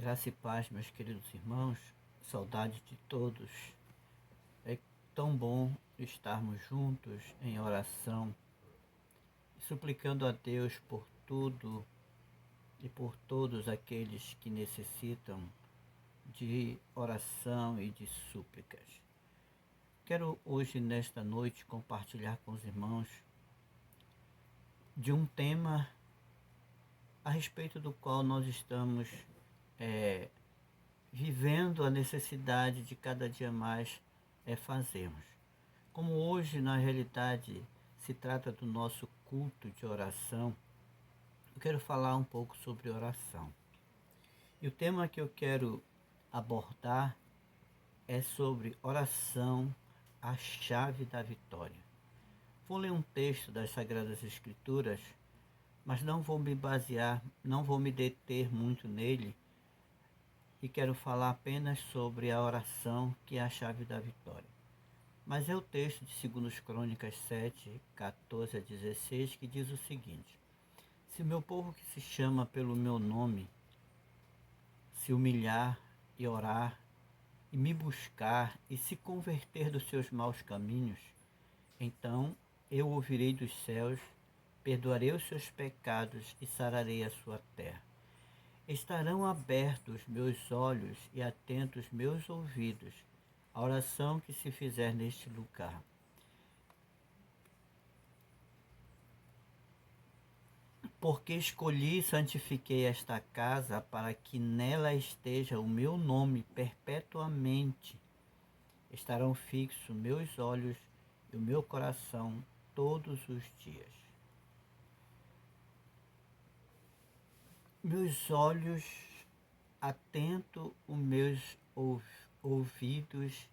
Graça e paz, meus queridos irmãos, saudade de todos. É tão bom estarmos juntos em oração, suplicando a Deus por tudo e por todos aqueles que necessitam de oração e de súplicas. Quero hoje, nesta noite, compartilhar com os irmãos de um tema a respeito do qual nós estamos vivendo a necessidade de cada dia mais fazermos. Como hoje, na realidade, se trata do nosso culto de oração, eu quero falar um pouco sobre oração. E o tema que eu quero abordar é sobre oração, a chave da vitória. Vou ler um texto das Sagradas Escrituras, mas não vou me deter muito nele, e quero falar apenas sobre a oração, que é a chave da vitória. Mas é o texto de 2 Crônicas 7, 14 a 16, que diz o seguinte: Se o meu povo que se chama pelo meu nome se humilhar e orar, e me buscar e se converter dos seus maus caminhos, então eu ouvirei dos céus, perdoarei os seus pecados e sararei a sua terra. Estarão abertos meus olhos e atentos meus ouvidos à oração que se fizer neste lugar. Porque escolhi e santifiquei esta casa para que nela esteja o meu nome perpetuamente. Estarão fixos meus olhos e o meu coração todos os dias. Meus olhos atento os meus ouvidos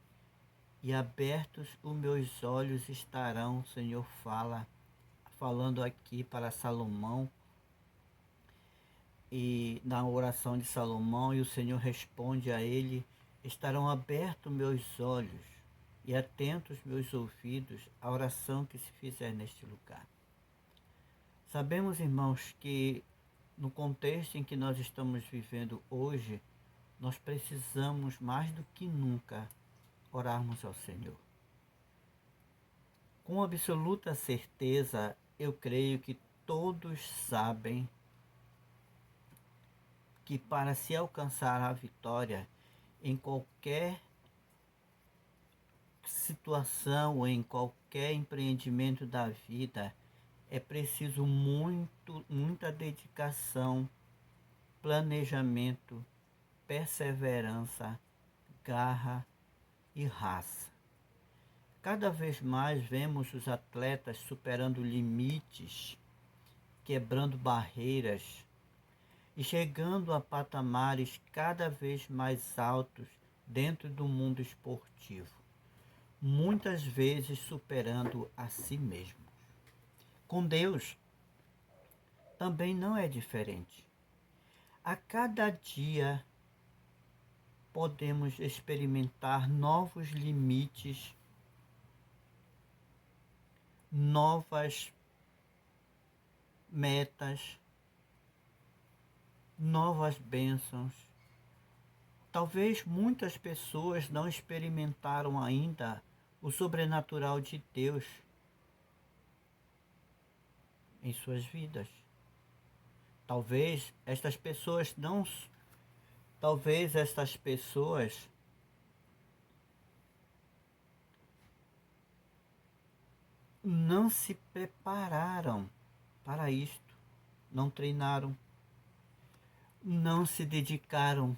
e abertos os meus olhos estarão, o Senhor falando aqui para Salomão, e na oração de Salomão, e o Senhor responde a ele: estarão abertos meus olhos e atentos meus ouvidos à oração que se fizer neste lugar. Sabemos, irmãos, que no contexto em que nós estamos vivendo hoje, nós precisamos mais do que nunca orarmos ao Senhor. Com absoluta certeza, eu creio que todos sabem que para se alcançar a vitória em qualquer situação ou em qualquer empreendimento da vida, é preciso muita dedicação, planejamento, perseverança, garra e raça. Cada vez mais vemos os atletas superando limites, quebrando barreiras e chegando a patamares cada vez mais altos dentro do mundo esportivo, muitas vezes superando a si mesmos. Com Deus também não é diferente. A cada dia podemos experimentar novos limites, novas metas, novas bênçãos. Talvez muitas pessoas não experimentaram ainda o sobrenatural de Deus em suas vidas. Talvez estas pessoas não se prepararam para isto, não treinaram, não se dedicaram,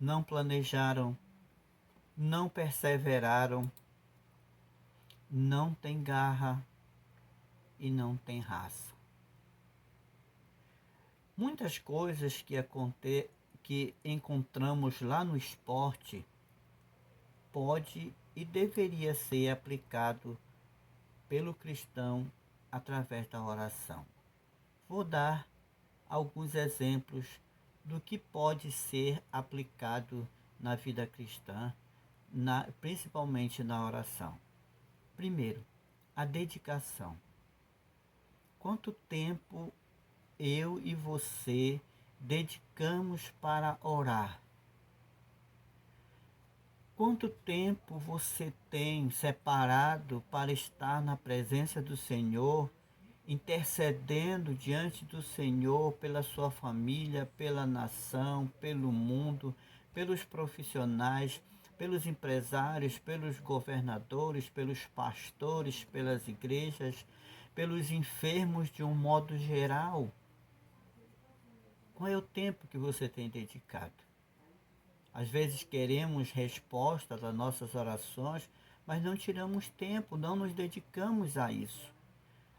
não planejaram, não perseveraram, não têm garra e não têm raça. Muitas coisas que encontramos lá no esporte pode e deveria ser aplicado pelo cristão através da oração. Vou dar alguns exemplos do que pode ser aplicado na vida cristã, principalmente na oração. Primeiro, a dedicação. Quanto tempo eu e você dedicamos para orar? Quanto tempo você tem separado para estar na presença do Senhor, intercedendo diante do Senhor pela sua família, pela nação, pelo mundo, pelos profissionais, pelos empresários, pelos governadores, pelos pastores, pelas igrejas, pelos enfermos de um modo geral? Qual é o tempo que você tem dedicado? Às vezes queremos respostas às nossas orações, mas não tiramos tempo, não nos dedicamos a isso.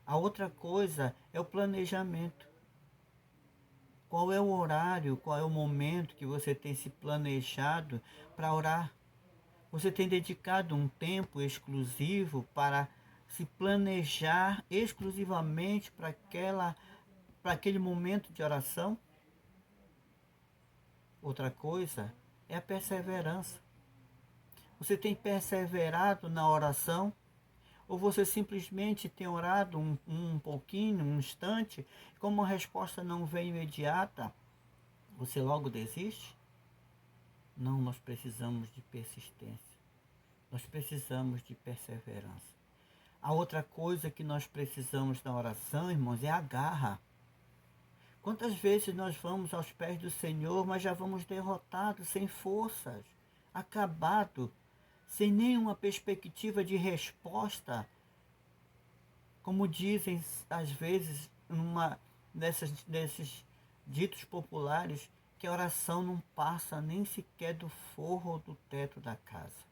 A outra coisa é o planejamento. Qual é o horário, qual é o momento que você tem se planejado para orar? Você tem dedicado um tempo exclusivo para se planejar exclusivamente para aquele momento de oração? Outra coisa é a perseverança. Você tem perseverado na oração? Ou você simplesmente tem orado um pouquinho, um instante, como a resposta não vem imediata, você logo desiste? Não, nós precisamos de persistência. Nós precisamos de perseverança. A outra coisa que nós precisamos na oração, irmãos, é a garra. Quantas vezes nós vamos aos pés do Senhor, mas já vamos derrotados, sem forças, acabados, sem nenhuma perspectiva de resposta. Como dizem às vezes nesses ditos populares, que a oração não passa nem sequer do forro ou do teto da casa.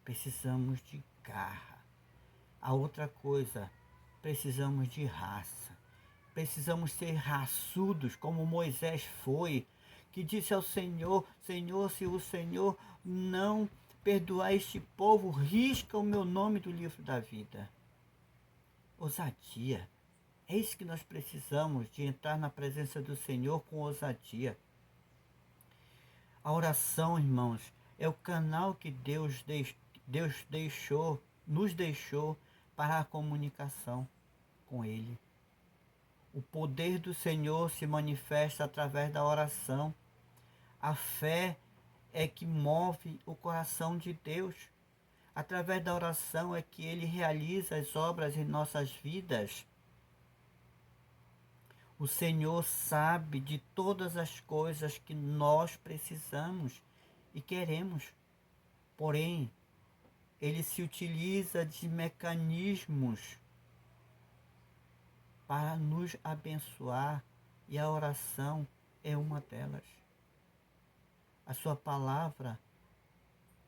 Precisamos de garra. A outra coisa, precisamos de raça. Precisamos ser raçudos, como Moisés foi, que disse ao Senhor: Senhor, se o Senhor não perdoar este povo, risca o meu nome do livro da vida. Ousadia. É isso que nós precisamos, de entrar na presença do Senhor com ousadia. A oração, irmãos, é o canal que Deus nos deixou para a comunicação com Ele. O poder do Senhor se manifesta através da oração. A fé é que move o coração de Deus. Através da oração é que Ele realiza as obras em nossas vidas. O Senhor sabe de todas as coisas que nós precisamos e queremos. Porém, Ele se utiliza de mecanismos para nos abençoar, e a oração é uma delas. A sua palavra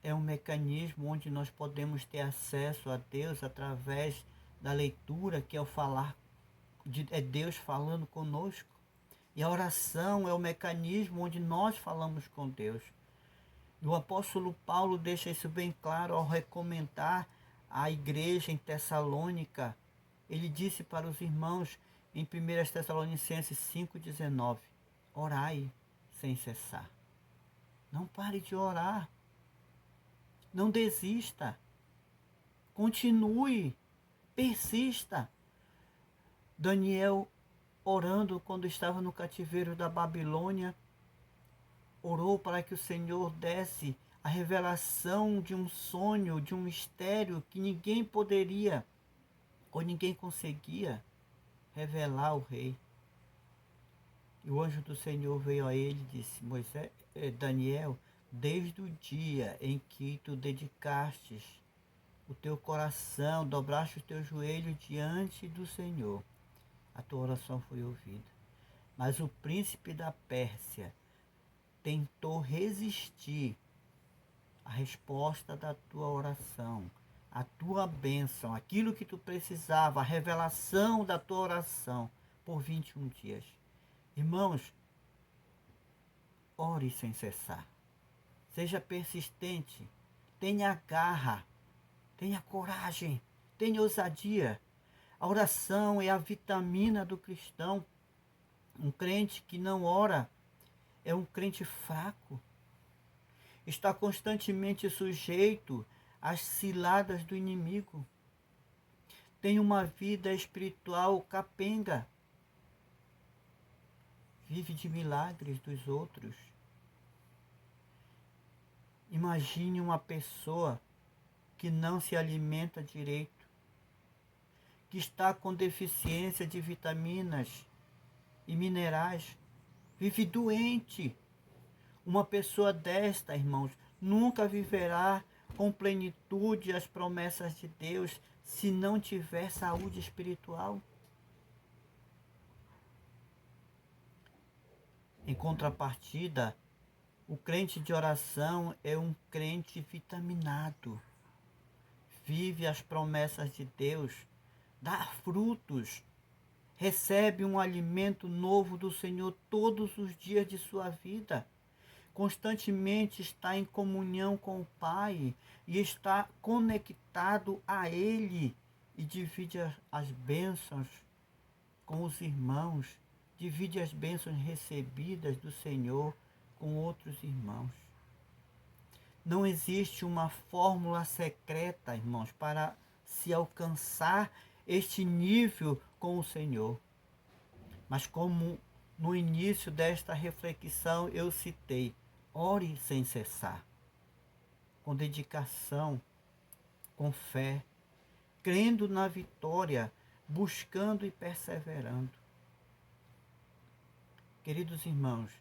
é um mecanismo onde nós podemos ter acesso a Deus através da leitura, que é o falar, é Deus falando conosco. E a oração é o mecanismo onde nós falamos com Deus. E o apóstolo Paulo deixa isso bem claro ao recomendar à igreja em Tessalônica. Ele disse para os irmãos em 1 Tessalonicenses 5,19: orai sem cessar. Não pare de orar. Não desista. Continue. Persista. Daniel, orando quando estava no cativeiro da Babilônia, orou para que o Senhor desse a revelação de um sonho, de um mistério que ninguém poderia ou ninguém conseguia revelar ao rei. E o anjo do Senhor veio a ele e disse: Daniel, desde o dia em que tu dedicastes o teu coração, dobraste o teu joelho diante do Senhor, a tua oração foi ouvida. Mas o príncipe da Pérsia tentou resistir à resposta da tua oração, a tua bênção, aquilo que tu precisava, a revelação da tua oração, por 21 dias. Irmãos, ore sem cessar. Seja persistente. Tenha garra. Tenha coragem. Tenha ousadia. A oração é a vitamina do cristão. Um crente que não ora é um crente fraco. Está constantemente sujeito às ciladas do inimigo. Tem uma vida espiritual capenga. vive de milagres dos outros. Imagine uma pessoa que não se alimenta direito, que está com deficiência de vitaminas e minerais, vive doente. Uma pessoa desta, irmãos, nunca viverá com plenitude as promessas de Deus se não tiver saúde espiritual. Em contrapartida, o crente de oração é um crente vitaminado, vive as promessas de Deus, dá frutos, recebe um alimento novo do Senhor todos os dias de sua vida. Constantemente está em comunhão com o Pai e está conectado a Ele e divide as bênçãos com os irmãos, divide as bênçãos recebidas do Senhor com outros irmãos. Não existe uma fórmula secreta, irmãos, para se alcançar este nível com o Senhor. Mas como no início desta reflexão eu citei, ore sem cessar, com dedicação, com fé, crendo na vitória, buscando e perseverando. Queridos irmãos,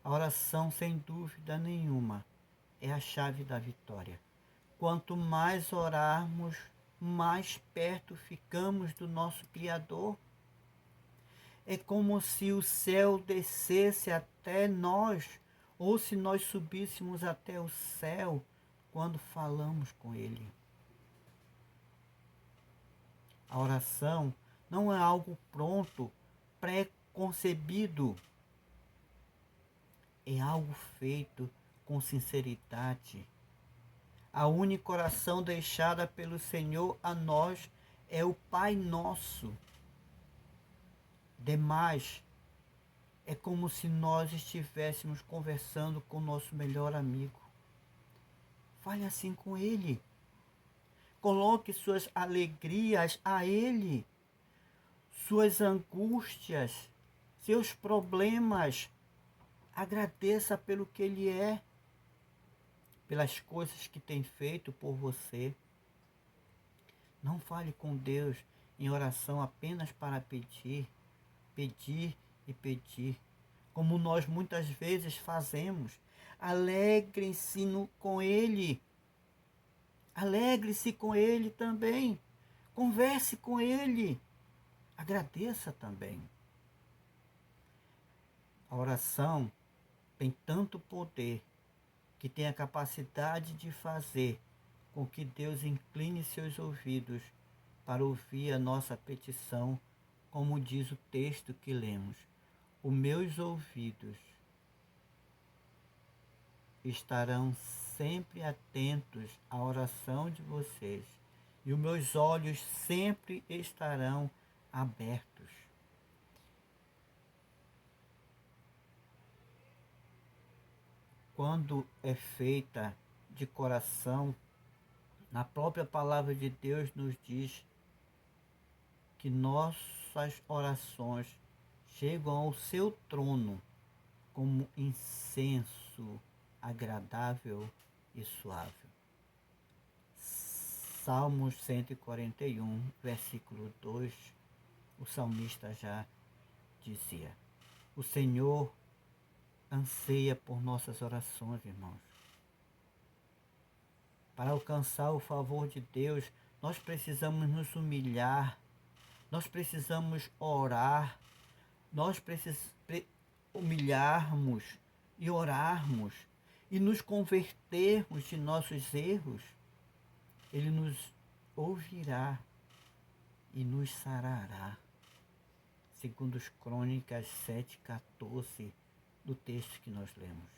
a oração, sem dúvida nenhuma, é a chave da vitória. Quanto mais orarmos, mais perto ficamos do nosso Criador. É como se o céu descesse até nós, ou se nós subíssemos até o céu quando falamos com Ele. A oração não é algo pronto, pré-concebido. É algo feito com sinceridade. A única oração deixada pelo Senhor a nós é o Pai Nosso. Demais, é como se nós estivéssemos conversando com o nosso melhor amigo. Fale assim com Ele. Coloque suas alegrias a Ele, suas angústias, seus problemas. Agradeça pelo que Ele é, pelas coisas que tem feito por você. Não fale com Deus em oração apenas para pedir e pedir, como nós muitas vezes fazemos. Alegre-se com Ele. Alegre-se com Ele também. Converse com Ele. Agradeça também. A oração tem tanto poder que tem a capacidade de fazer com que Deus incline seus ouvidos para ouvir a nossa petição, como diz o texto que lemos. Os meus ouvidos estarão sempre atentos à oração de vocês, e os meus olhos sempre estarão abertos. Quando é feita de coração, na própria palavra de Deus nos diz que nossas orações chegam ao seu trono como incenso agradável e suave. Salmos 141, versículo 2, o salmista já dizia: o Senhor anseia por nossas orações, irmãos. Para alcançar o favor de Deus, nós precisamos nos humilhar, nós precisamos orar, nós precisamos humilharmos e orarmos e nos convertermos de nossos erros. Ele nos ouvirá e nos sarará. Segundo os Crônicas 7:14, do texto que nós lemos.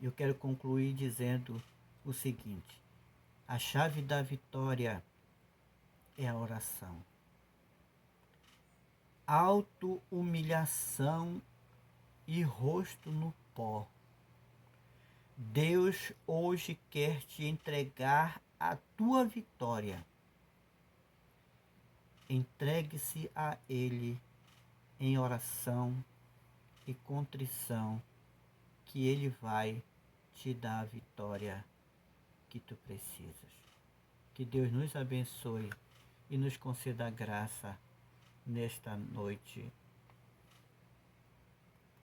Eu quero concluir dizendo o seguinte: a chave da vitória é a oração. Auto-humilhação e rosto no pó. Deus hoje quer te entregar a tua vitória. Entregue-se a Ele em oração e contrição, que Ele vai te dar a vitória que tu precisas. Que Deus nos abençoe e nos conceda graça nesta noite